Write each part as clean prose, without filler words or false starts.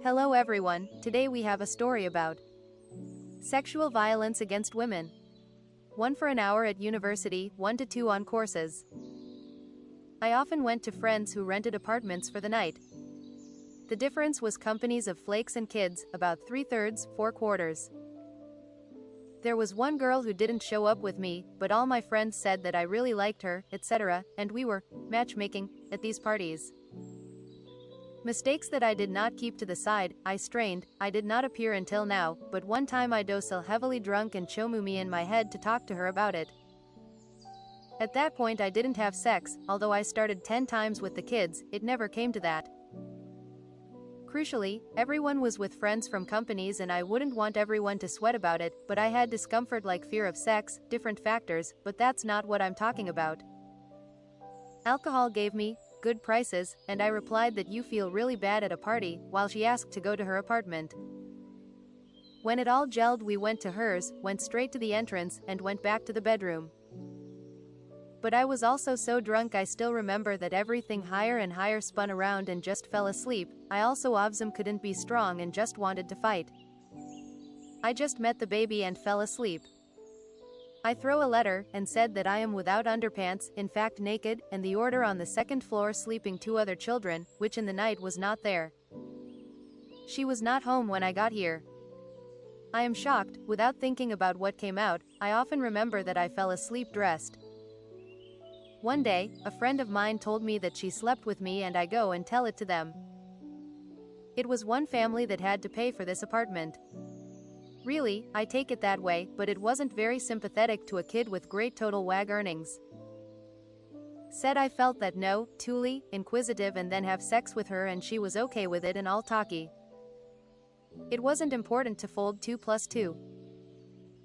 Hello everyone, today we have a story about sexual violence against women. 1 for an hour at university, 1 to 2 on courses. I often went to friends who rented apartments for the night. The difference was companies of flakes and kids, about 3/3, 4/4. There was one girl who didn't show up with me, but all my friends said that I really liked her, etc., and we were matchmaking at these parties. Mistakes that I did not keep to the side, I strained, I did not appear until now, but one time I docile heavily drunk and chomumi in my head to talk to her about it. At that point I didn't have sex, although I started 10 times with the kids, it never came to that. Crucially, everyone was with friends from companies and I wouldn't want everyone to sweat about it, but I had discomfort like fear of sex, different factors, but that's not what I'm talking about. Alcohol gave me good prices, and I replied that you feel really bad at a party, while she asked to go to her apartment. When it all gelled we went to hers, went straight to the entrance, and went back to the bedroom. But I was also so drunk I still remember that everything higher and higher spun around and just fell asleep. I also obviously couldn't be strong and just wanted to fight. I just met the baby and fell asleep. I throw a letter, and said that I am without underpants, in fact naked, and the order on the second floor sleeping 2 other children, which in the night was not there. She was not home when I got here. I am shocked, without thinking about what came out. I often remember that I fell asleep dressed. One day, a friend of mine told me that she slept with me and I go and tell it to them. It was one family that had to pay for this apartment. Really, I take it that way, but it wasn't very sympathetic to a kid with great total WAG earnings. Said I felt that no, Tuli, inquisitive and then have sex with her and she was okay with it and all talky. It wasn't important to fold 2 plus 2.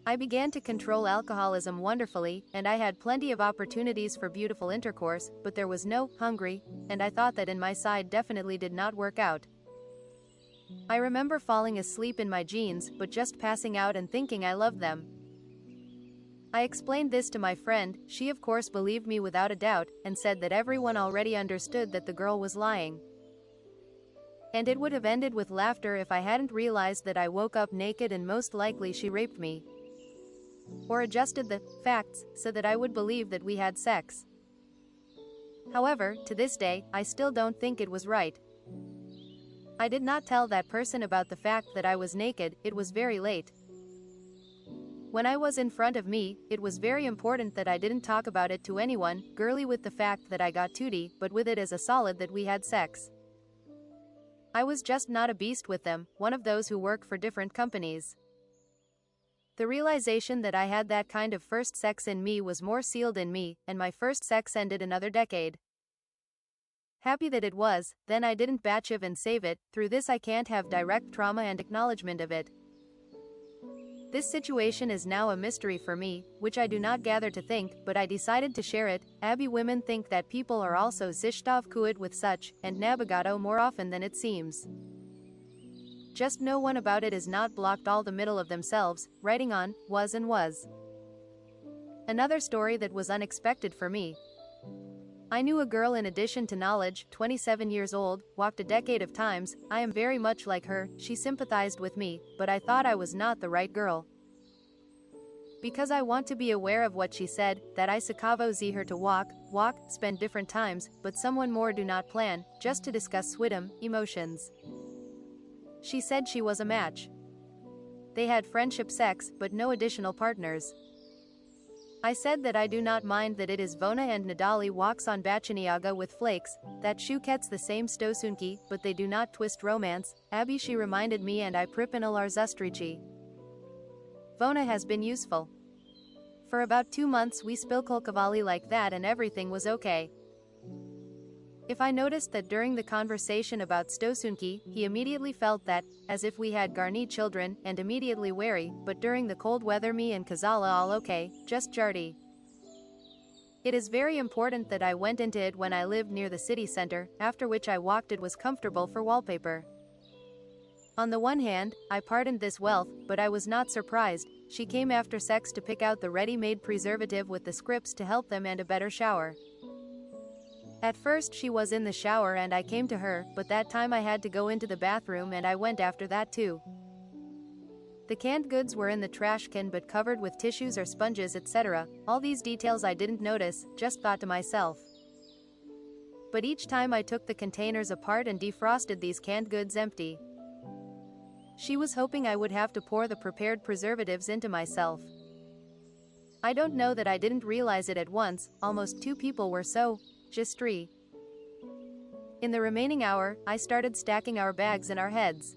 I began to control alcoholism wonderfully, and I had plenty of opportunities for beautiful intercourse, but there was no hungry, and I thought that in my side definitely did not work out. I remember falling asleep in my jeans, but just passing out and thinking I loved them. I explained this to my friend, she of course believed me without a doubt, and said that everyone already understood that the girl was lying. And it would have ended with laughter if I hadn't realized that I woke up naked and most likely she raped me. Or adjusted the facts so that I would believe that we had sex. However, to this day, I still don't think it was right. I did not tell that person about the fact that I was naked, it was very late. When I was in front of me, it was very important that I didn't talk about it to anyone, girly with the fact that I got tootie, but with it as a solid that we had sex. I was just not a beast with them, one of those who work for different companies. The realization that I had that kind of first sex in me was more sealed in me, and my first sex ended another decade. Happy that it was, then I didn't batchive and save it, through this I can't have direct trauma and acknowledgement of it. This situation is now a mystery for me, which I do not gather to think, but I decided to share it. Abby women think that people are also zishtovkuit with such, and nabagato more often than it seems. Just no one about it is not blocked all the middle of themselves, writing on, was and was. Another story that was unexpected for me. I knew a girl in addition to knowledge, 27 years old, walked a decade of times, I am very much like her, she sympathized with me, but I thought I was not the right girl. Because I want to be aware of what she said, that I sakavo z her to walk, spend different times, but someone more do not plan, just to discuss swidum, emotions. She said she was a match. They had friendship sex, but no additional partners. I said that I do not mind that it is Vona and Nadali walks on Bachiniaga with flakes, that Shukets the same stosunki, but they do not twist romance. Abby she reminded me and I pripinal arzustrici. Vona has been useful. For about 2 months we spilkolkavali like that and everything was okay. If I noticed that during the conversation about Stosunki, he immediately felt that, as if we had Garni children, and immediately wary, but during the cold weather me and Kazala all okay, just jardy. It is very important that I went into it when I lived near the city center, after which I walked it was comfortable for wallpaper. On the one hand, I pardoned this wealth, but I was not surprised, she came after sex to pick out the ready-made preservative with the scripts to help them and a better shower. At first she was in the shower and I came to her, but that time I had to go into the bathroom and I went after that too. The canned goods were in the trash can but covered with tissues or sponges, etc. All these details I didn't notice, just thought to myself. But each time I took the containers apart and defrosted these canned goods empty. She was hoping I would have to pour the prepared preservatives into myself. I don't know that I didn't realize it at once, almost 2 people were so, just 3. In the remaining hour, I started stacking our bags in our heads.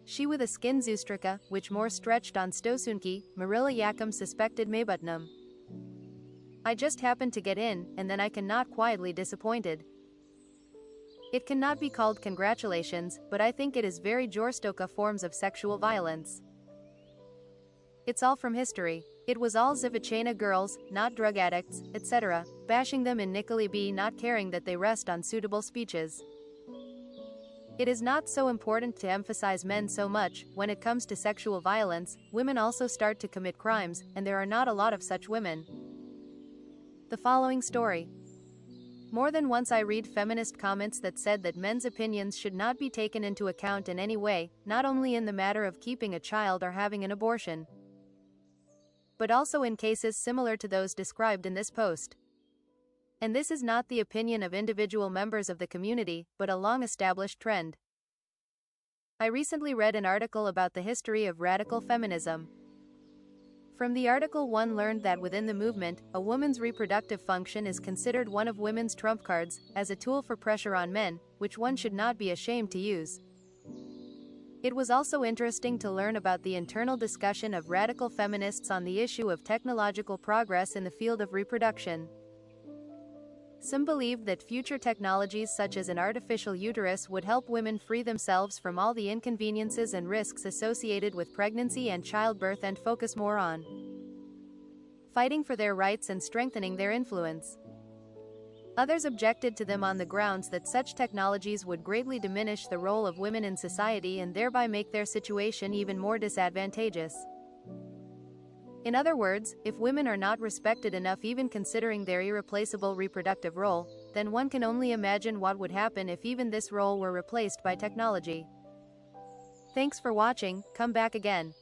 She with a skin zustrika, which more stretched on stosunki, Marilla Yakum suspected Maybutnam. I just happened to get in, and then I cannot quietly disappointed. It cannot be called congratulations, but I think it is very jorstoka forms of sexual violence. It's all from history. It was all Zivachena girls, not drug addicts, etc., bashing them in Nikoli B, not caring that they rest on suitable speeches. It is not so important to emphasize men so much. When it comes to sexual violence, women also start to commit crimes, and there are not a lot of such women. The following story. More than once I read feminist comments that said that men's opinions should not be taken into account in any way, not only in the matter of keeping a child or having an abortion, but also in cases similar to those described in this post. And this is not the opinion of individual members of the community, but a long-established trend. I recently read an article about the history of radical feminism. From the article one learned that within the movement, a woman's reproductive function is considered one of women's trump cards, as a tool for pressure on men, which one should not be ashamed to use. It was also interesting to learn about the internal discussion of radical feminists on the issue of technological progress in the field of reproduction. Some believed that future technologies such as an artificial uterus would help women free themselves from all the inconveniences and risks associated with pregnancy and childbirth and focus more on fighting for their rights and strengthening their influence. Others objected to them on the grounds that such technologies would greatly diminish the role of women in society and thereby make their situation even more disadvantageous. In other words, if women are not respected enough even considering their irreplaceable reproductive role, then one can only imagine what would happen if even this role were replaced by technology. Thanks for watching, come back again.